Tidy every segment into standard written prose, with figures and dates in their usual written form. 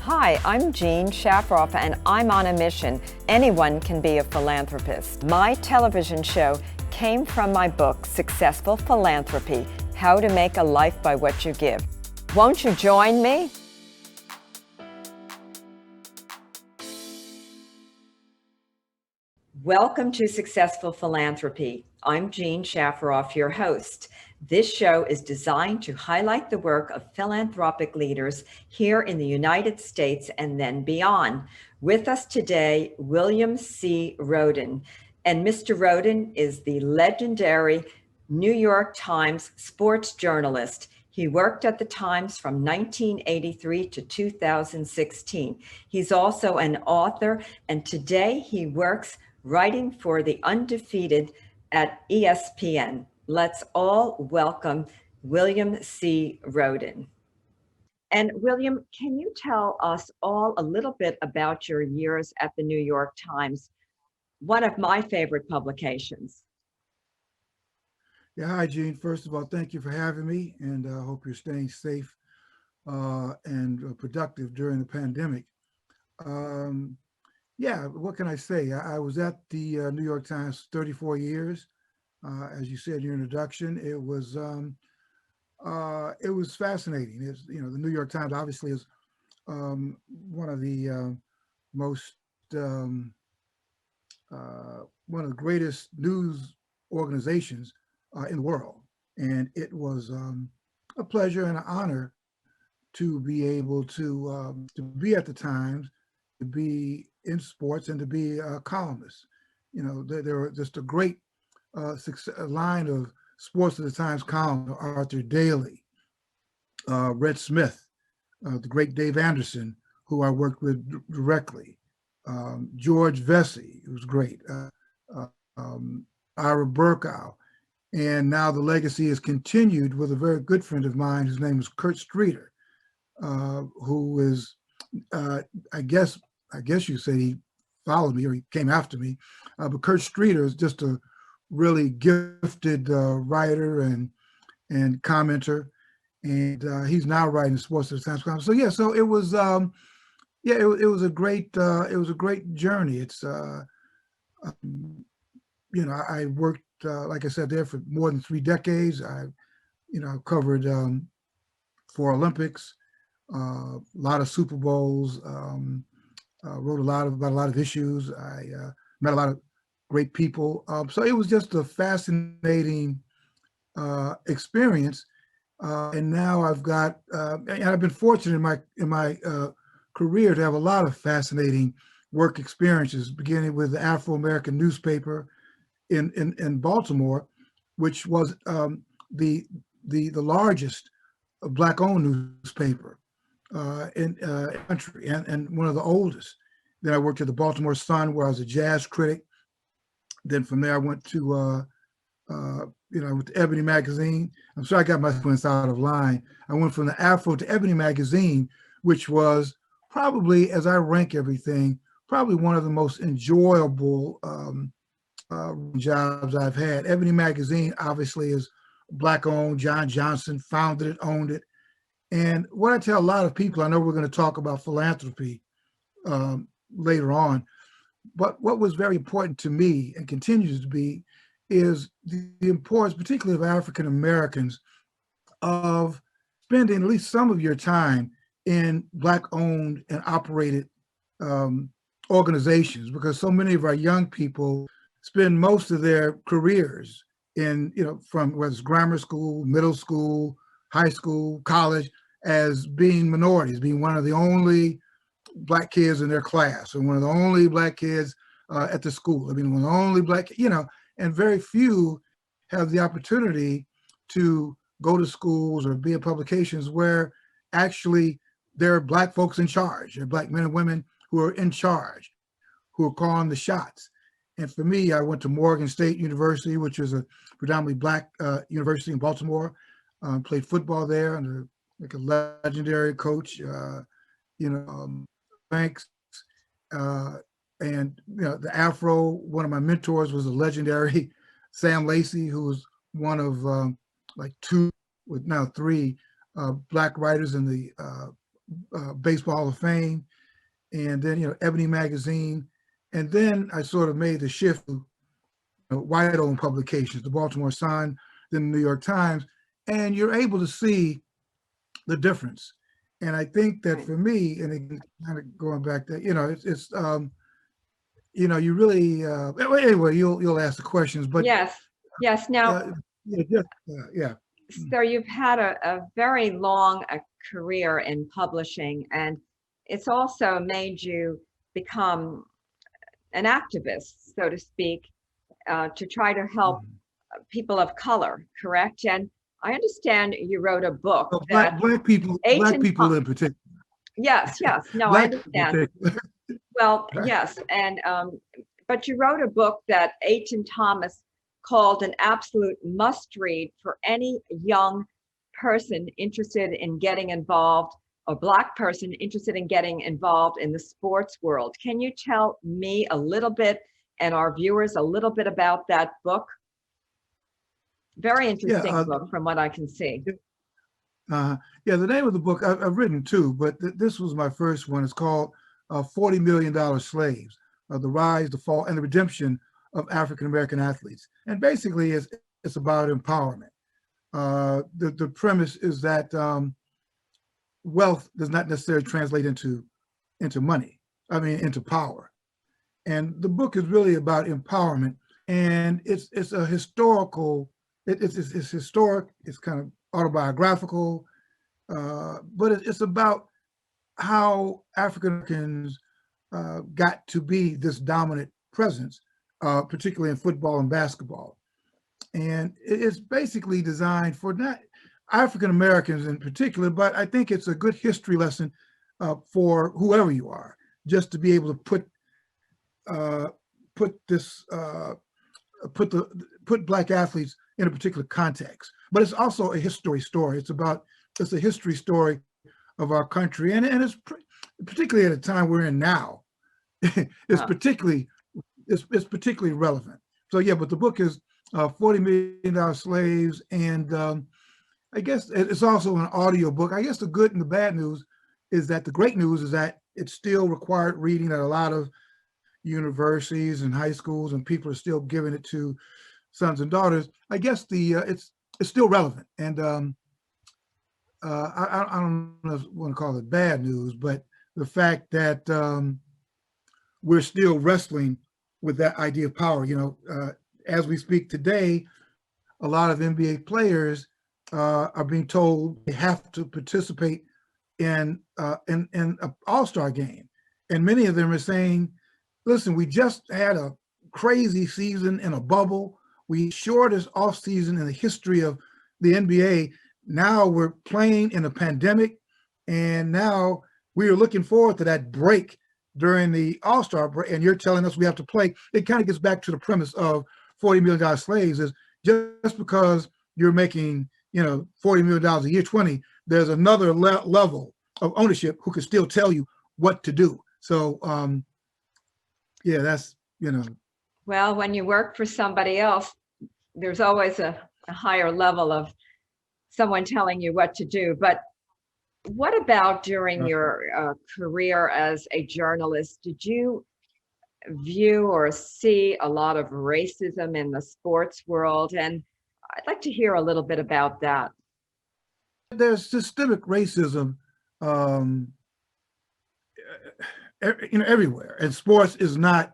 Hi, I'm Jean Shafiroff, and I'm on a mission. Anyone can be a philanthropist. My television show came from my book, Successful Philanthropy: How to Make a Life by What You Give. Won't you join me? Welcome to Successful Philanthropy. I'm Jean Shafiroff, your host. This show is designed to highlight the work of philanthropic leaders here in the United States and then beyond. With us today, William C. Rhoden. And Mr. Rhoden is the legendary New York Times sports journalist. He worked at the Times from 1983 to 2016. He's also an author, and today he works writing for The Undefeated at ESPN. Let's all welcome William C. Rhoden. And William, can you tell us all a little bit about your years at the New York Times, one of my favorite publications? Yeah, hi, Gene. First of all, thank you for having me, and I hope you're staying safe and productive during the pandemic. Um, yeah, what can I say? I was at the New York Times 34 years. As you said in your introduction, it was fascinating. It's, the New York Times obviously is one of the most um, one of the greatest news organizations in the world, and it was a pleasure and an honor to be able to be at the Times, to be in sports, and to be a columnist. There were just a great line of Sports of the Times column: Arthur Daly, Red Smith, the great Dave Anderson, who I worked with directly, George Vesey, who was great, uh, Ira Burkow. And now the legacy is continued with a very good friend of mine. His name is Kurt Streeter, who is, I guess you say he followed me or he came after me, but Kurt Streeter is just a really gifted writer and commenter, and he's now writing Sports of the Times. So yeah, so it was it was a great journey. It's I worked like I said there for more than 3 decades. I covered 4 Olympics, a lot of Super Bowls, wrote about a lot of issues. I met a lot of great people. So it was just a fascinating experience. And now and I've been fortunate in my career to have a lot of fascinating work experiences, beginning with the Afro American Newspaper in Baltimore, which was the largest Black-owned newspaper in the country, and one of the oldest. Then I worked at the Baltimore Sun, where I was a jazz critic. Then from there, I went to Ebony Magazine. I'm sorry I got my points out of line. I went from the Afro to Ebony Magazine, which was probably, as I rank everything, probably one of the most enjoyable jobs I've had. Ebony Magazine obviously is Black-owned. John Johnson founded it, owned it. And what I tell a lot of people, I know we're going to talk about philanthropy later on, but what was very important to me and continues to be is the importance, particularly of African Americans, of spending at least some of your time in Black-owned and operated organizations, because so many of our young people spend most of their careers in, from whether it's grammar school, middle school, high school, college, as being minorities, being one of the only Black kids in their class, or one of the only Black kids at the school. I mean, one of the only Black, and very few have the opportunity to go to schools or be in publications where actually there are Black folks in charge. There are Black men and women who are in charge, who are calling the shots. And for me, I went to Morgan State University, which is a predominantly Black university in Baltimore. Played football there under like a legendary coach, Banks, and the Afro. One of my mentors was a legendary Sam Lacey, who was one of like two, with now three Black writers in the Baseball Hall of Fame, and then, Ebony Magazine. And then I sort of made the shift to white-owned publications, the Baltimore Sun, then the New York Times, and you're able to see the difference. And I think that for me, and again, kind of going back to, it's you really, anyway, you'll ask the questions, but yes. Now, yeah. so you've had a very long career in publishing, and it's also made you become an activist, so to speak, to try to help people of color, correct? And I understand you wrote a book that black people in particular. Yes, no, I understand. Well, yes, and but you wrote a book that Aiton Thomas called an absolute must-read for any young person interested in getting involved, or Black person interested in getting involved in the sports world. Can you tell me a little bit and our viewers a little bit about that book? Very interesting book from what I can see. The name of the book, I've written two, but this was my first one. It's called $40 Million Slaves, The Rise, the Fall, and the Redemption of African American Athletes. And basically, it's about empowerment. The premise is that wealth does not necessarily translate into money. I mean, into power. And the book is really about empowerment, and it's a historical. It's historic. It's kind of autobiographical, but it's about how African Americans got to be this dominant presence, particularly in football and basketball. And it's basically designed for not African Americans in particular, but I think it's a good history lesson for whoever you are, just to be able to put Black athletes in a particular context. But it's also a history story. It's a history story of our country, and it's particularly at a time we're in now. It's particularly relevant. So yeah, but the book is $40 Million Slaves, and I guess it's also an audio book. I guess the good and the bad news is that the great news is that it's still required reading at a lot of universities and high schools, and people are still giving it to sons and daughters. I guess it's still relevant, and I don't want to call it bad news, but the fact that we're still wrestling with that idea of power. As we speak today, a lot of NBA players are being told they have to participate in an all-star game, and many of them are saying, "Listen, we just had a crazy season in a bubble. We shortest off season in the history of the NBA. Now we're playing in a pandemic, and now we are looking forward to that break during the All-Star break, and you're telling us we have to play." It kind of gets back to the premise of $40 Million Slaves, is just because you're making, $40 million a year, 20, there's another level of ownership who can still tell you what to do. So, that's, Well, when you work for somebody else, there's always a higher level of someone telling you what to do. But what about during your career as a journalist? Did you view or see a lot of racism in the sports world? And I'd like to hear a little bit about that. There's systemic racism, everywhere, and sports is not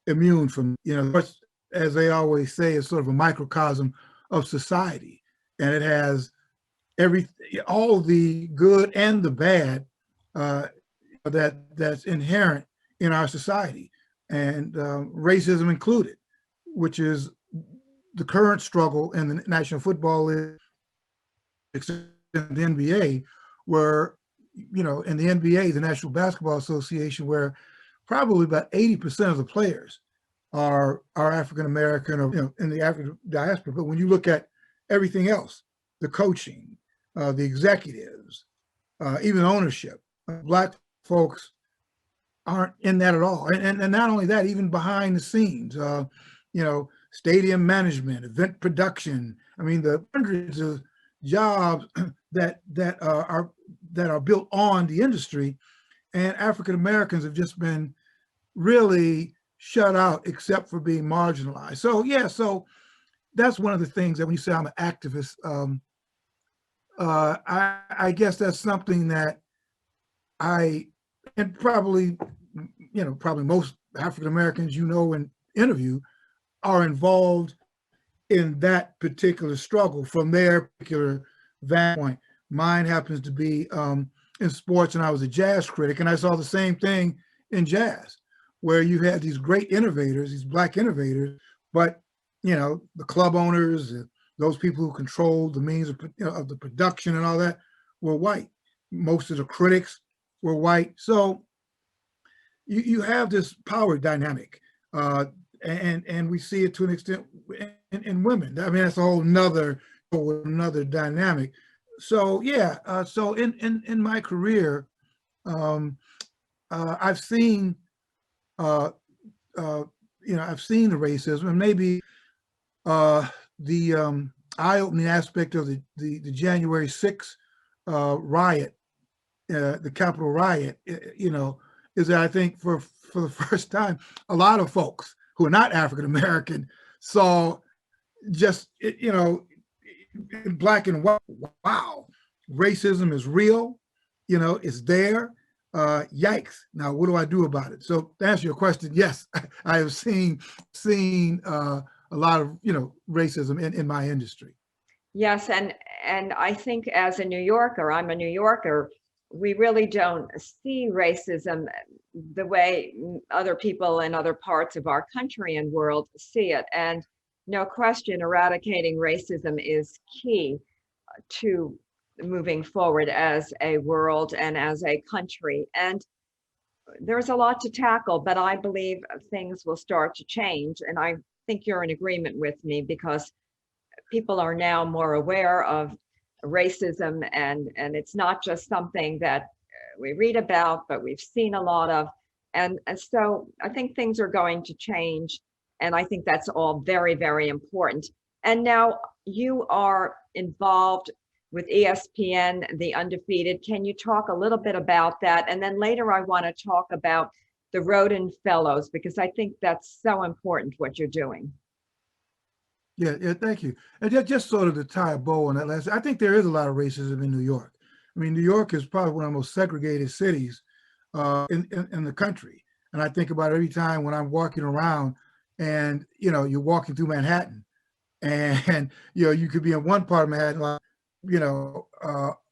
immune from, sports, as they always say, is sort of a microcosm of society, and it has all the good and the bad that's inherent in our society, and racism included, which is the current struggle in the National Football League, the NBA, where, in the NBA, the National Basketball Association, where probably about 80% of the players are African American, or in the African diaspora. But when you look at everything else, the coaching, the executives, even ownership, Black folks aren't in that at all. And not only that, even behind the scenes, stadium management, event production. I mean, the hundreds of jobs that are that are built on the industry, and African Americans have just been really shut out except for being marginalized. So yeah, so that's one of the things that when you say I'm an activist, I guess that's something that and probably, probably most African Americans and interview are involved in that particular struggle from their particular vantage point. Mine happens to be in sports, and I was a jazz critic, and I saw the same thing in jazz, where you had these great innovators, these Black innovators, but the club owners, those people who controlled the means of the production and all that were white. Most of the critics were white. So you have this power dynamic, and we see it to an extent in women. I mean, that's a whole another dynamic. So yeah, so in my career, I've seen I've seen the racism, and maybe the eye-opening aspect of the January 6th riot, the Capitol riot, is that I think for the first time, a lot of folks who are not African American saw just, in black and white, wow, racism is real, it's there. Yikes. Now, what do I do about it? So to answer your question, yes, I have seen a lot of, racism in my industry. Yes, and I think as a New Yorker, I'm a New Yorker, we really don't see racism the way other people in other parts of our country and world see it. And no question, eradicating racism is key to moving forward as a world and as a country. And there's a lot to tackle, but I believe things will start to change. And I think you're in agreement with me, because people are now more aware of racism, and it's not just something that we read about, but we've seen a lot of. And so I think things are going to change. And I think that's all very, very important. And now you are involved with ESPN, The Undefeated. Can you talk a little bit about that? And then later I want to talk about the Rhoden Fellows, because I think that's so important what you're doing. Yeah, thank you. And just sort of to tie a bow on that last, I think there is a lot of racism in New York. I mean, New York is probably one of the most segregated cities in the country. And I think about it every time when I'm walking around, and you're walking through Manhattan, and you could be in one part of Manhattan, like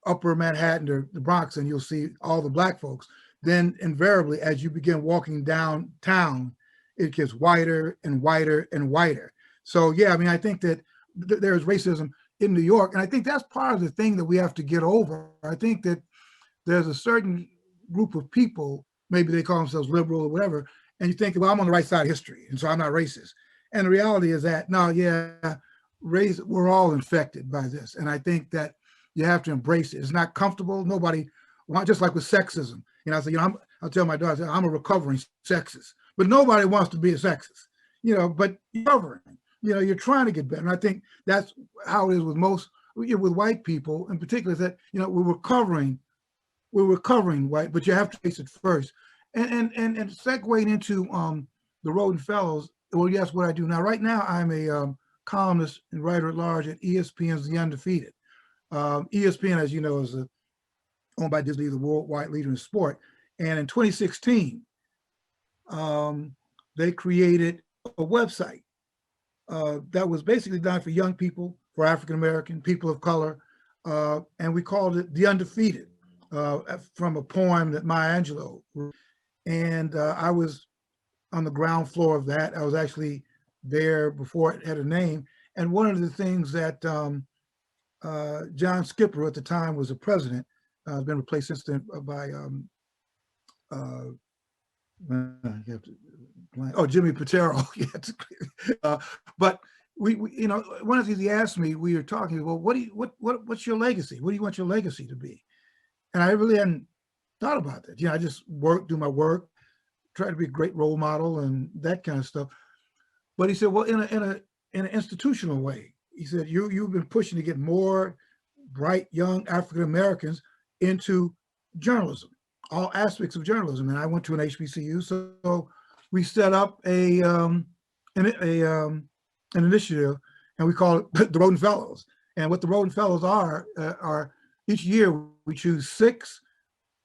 upper Manhattan or the Bronx, and you'll see all the Black folks. Then invariably, as you begin walking downtown, it gets whiter and whiter and whiter. So yeah, I mean, I think that there's racism in New York, and I think that's part of the thing that we have to get over. I think that there's a certain group of people, maybe they call themselves liberal or whatever, and you think, well, I'm on the right side of history, and so I'm not racist. And the reality is that, no, yeah, we're all infected by this. And I think that you have to embrace it. It's not comfortable. Nobody wants, just like with sexism. I say, I'll tell my daughter, I'm a recovering sexist, but nobody wants to be a sexist, but you're recovering, you're trying to get better. And I think that's how it is with most, with white people in particular, is that, we're recovering white, but you have to face it first. And segueing into the Rhoden Fellows, well, yes, what I do now. Right now, I'm a columnist and writer at large at ESPN's The Undefeated. ESPN, as you know, is owned by Disney, the worldwide leader in sport. And in 2016, they created a website that was basically designed for young people, for African American, people of color, and we called it The Undefeated, from a poem that Maya Angelou wrote. And I was on the ground floor of that. I was actually there before it had a name. And one of the things that John Skipper at the time was the president, has been replaced since then by Jimmy Patero. But we one of the things he asked me, we were talking, well, what's your legacy? What do you want your legacy to be? And I really hadn't thought about that. I just do my work, try to be a great role model and that kind of stuff. But he said, well, in an institutional way, he said, you've been pushing to get more bright young African Americans into journalism, all aspects of journalism. And I went to an HBCU, so we set up an initiative, and we call it the Rhoden Fellows. And what the Rhoden Fellows are each year we choose 6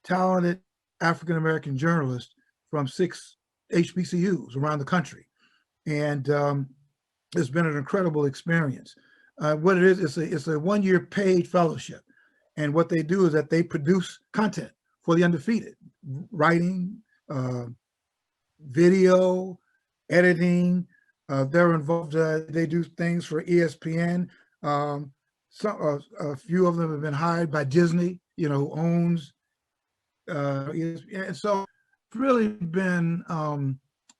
talented African American journalists from 6 HBCUs around the country, and it's been an incredible experience. What it is, it's a 1-year paid fellowship, and what they do is that they produce content for the undefeated, writing, video, editing. They're involved. They do things for ESPN. A few of them have been hired by Disney, who owns ESPN. And so it's really been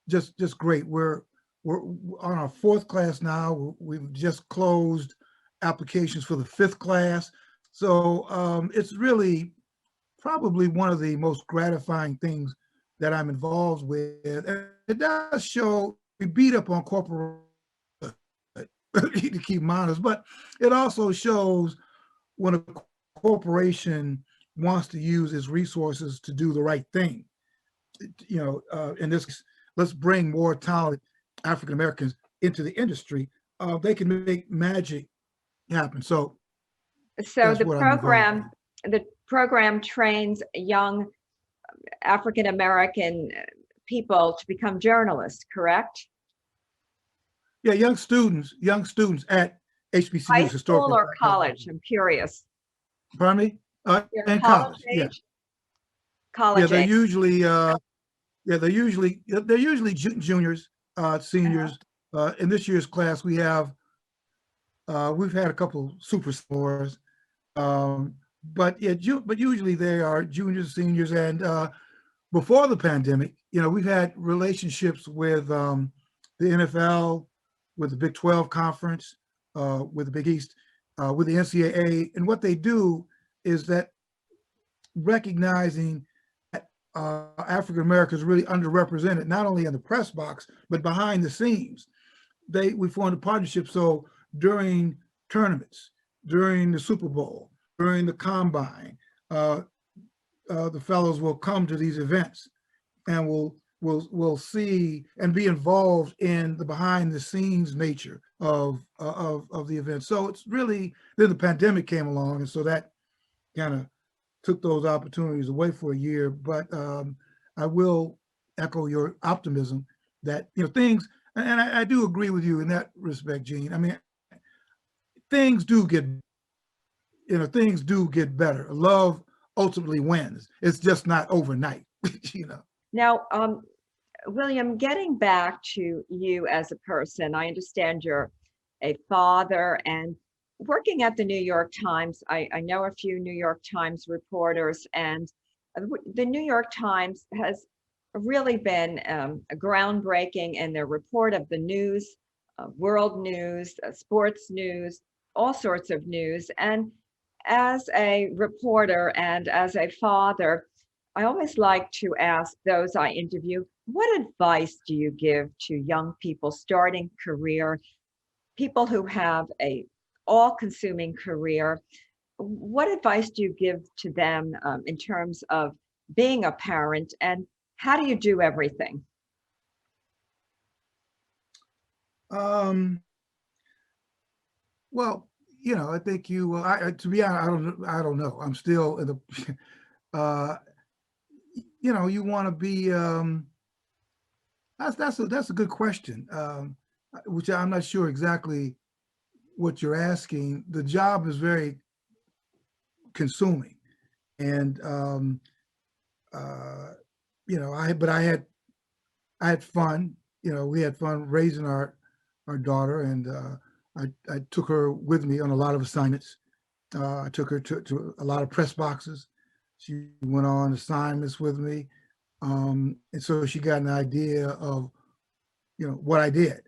just great. We're on our 4th class now. We've just closed applications for the 5th class. So it's really probably one of the most gratifying things that I'm involved with. And it does show we beat up on corporate to keep them honest, but it also shows when a corporation wants to use its resources to do the right thing. In this case, let's bring more talented African Americans into the industry. They can make magic happen. So the program trains young African American people to become journalists, correct? Yeah, young students at HBCUs. High school or college? I'm curious. Pardon me? And college. Yeah. College. Yeah, they're usually juniors, seniors. In this year's class, we've had a couple superstars, but usually they are juniors, seniors, and before the pandemic, we've had relationships with the NFL, with the Big 12 conference, with the Big East, with the NCAA, and what they do is that recognizing that African Americans are really underrepresented, not only in the press box, but behind the scenes. We formed a partnership. So during tournaments, during the Super Bowl, during the Combine, the fellows will come to these events and will see and be involved in the behind the scenes nature of the event. So it's really, then the pandemic came along, and so that kind of took those opportunities away for a year. But I will echo your optimism that things, and I do agree with you in that respect, Gene. I mean, things do get better. Love ultimately wins. It's just not overnight. Now, William, getting back to you as a person, I understand you're a father and working at the New York Times. I know a few New York Times reporters, and the New York Times has really been groundbreaking in their report of the news, world news, sports news, all sorts of news. And as a reporter and as a father, I always like to ask those I interview, what advice do you give to young people starting career, people who have a all-consuming career? What advice do you give to them in terms of being a parent, and how do you do everything? Well, I think to be honest, I don't know. I'm still in the, you want to be, that's a good question, which I'm not sure exactly what you're asking. The job is very consuming, and I had fun. We had fun raising our daughter, and I took her with me on a lot of assignments. I took her to a lot of press boxes. She went on assignments with me, and so she got an idea of what I did.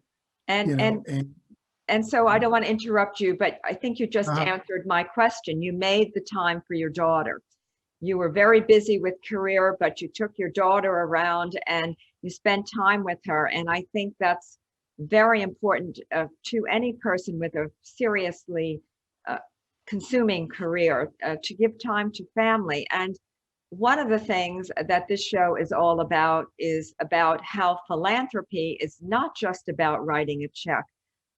And so I don't want to interrupt you, but I think you just answered my question. You made the time for your daughter. You were very busy with career, but you took your daughter around and you spent time with her. And I think that's very important to any person with a seriously consuming career, to give time to family. And one of the things that this show is all about is about how philanthropy is not just about writing a check,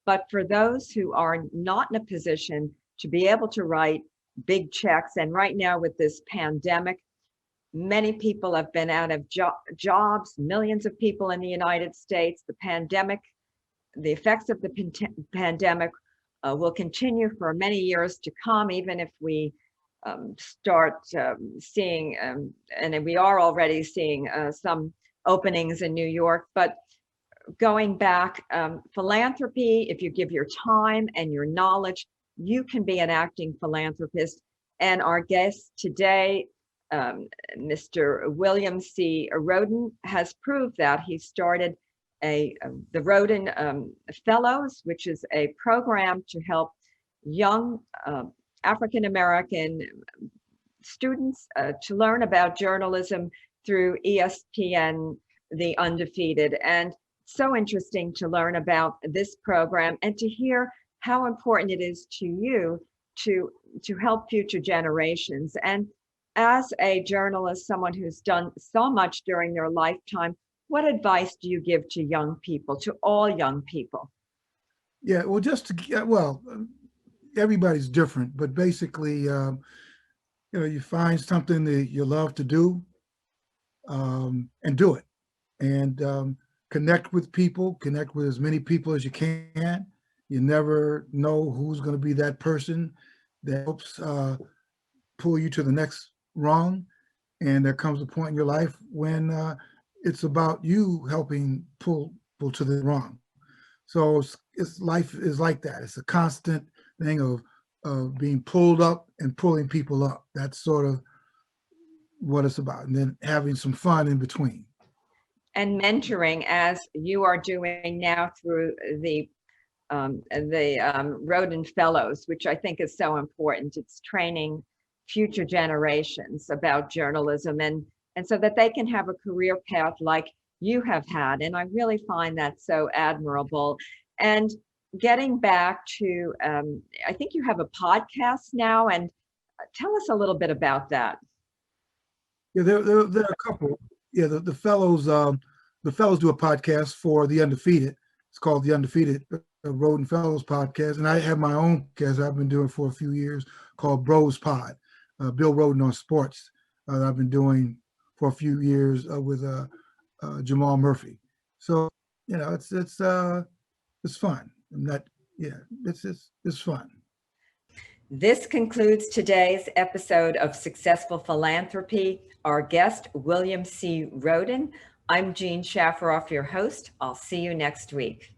but for those who are not in a position to be able to write big checks. And right now with this pandemic, many people have been out of jobs, millions of people in the United States. The pandemic, the effects of the pandemic will continue for many years to come, even if we start seeing, and we are already seeing some openings in New York. But going back, philanthropy, if you give your time and your knowledge, you can be an acting philanthropist. And our guest today, Mr. William C. Rhoden, has proved that. He started the Rhoden Fellows, which is a program to help young African American students to learn about journalism through ESPN, The Undefeated. And so interesting to learn about this program and to hear how important it is to you to help future generations. And as a journalist, someone who's done so much during their lifetime, what advice do you give to young people, to all young people? Yeah, well, just to get, well, everybody's different, but basically, you find something that you love to do, and do it, and connect with people, connect with as many people as you can. You never know who's going to be that person that helps pull you to the next rung. And there comes a point in your life when it's about you helping pull to the rung. So it's life is like that. It's a constant thing of being pulled up and pulling people up. That's sort of what it's about. And then having some fun in between. And mentoring, as you are doing now through the Rhoden Fellows, which I think is so important. It's training future generations about journalism and so that they can have a career path like you have had. And I really find that so admirable. And getting back to, I think you have a podcast now, and tell us a little bit about that. Yeah, there are a couple. Yeah, the fellows do a podcast for The Undefeated. It's called The Undefeated Rhoden Fellows Podcast. And I have my own podcast I've been doing for a few years called Bros Pod, Bill Rhoden on sports. I've been doing for a few years with Jamal Murphy. So, it's fun. It's fun. This concludes today's episode of Successful Philanthropy. Our guest, William C. Rhoden. I'm Jean Shafiroff, your host. I'll see you next week.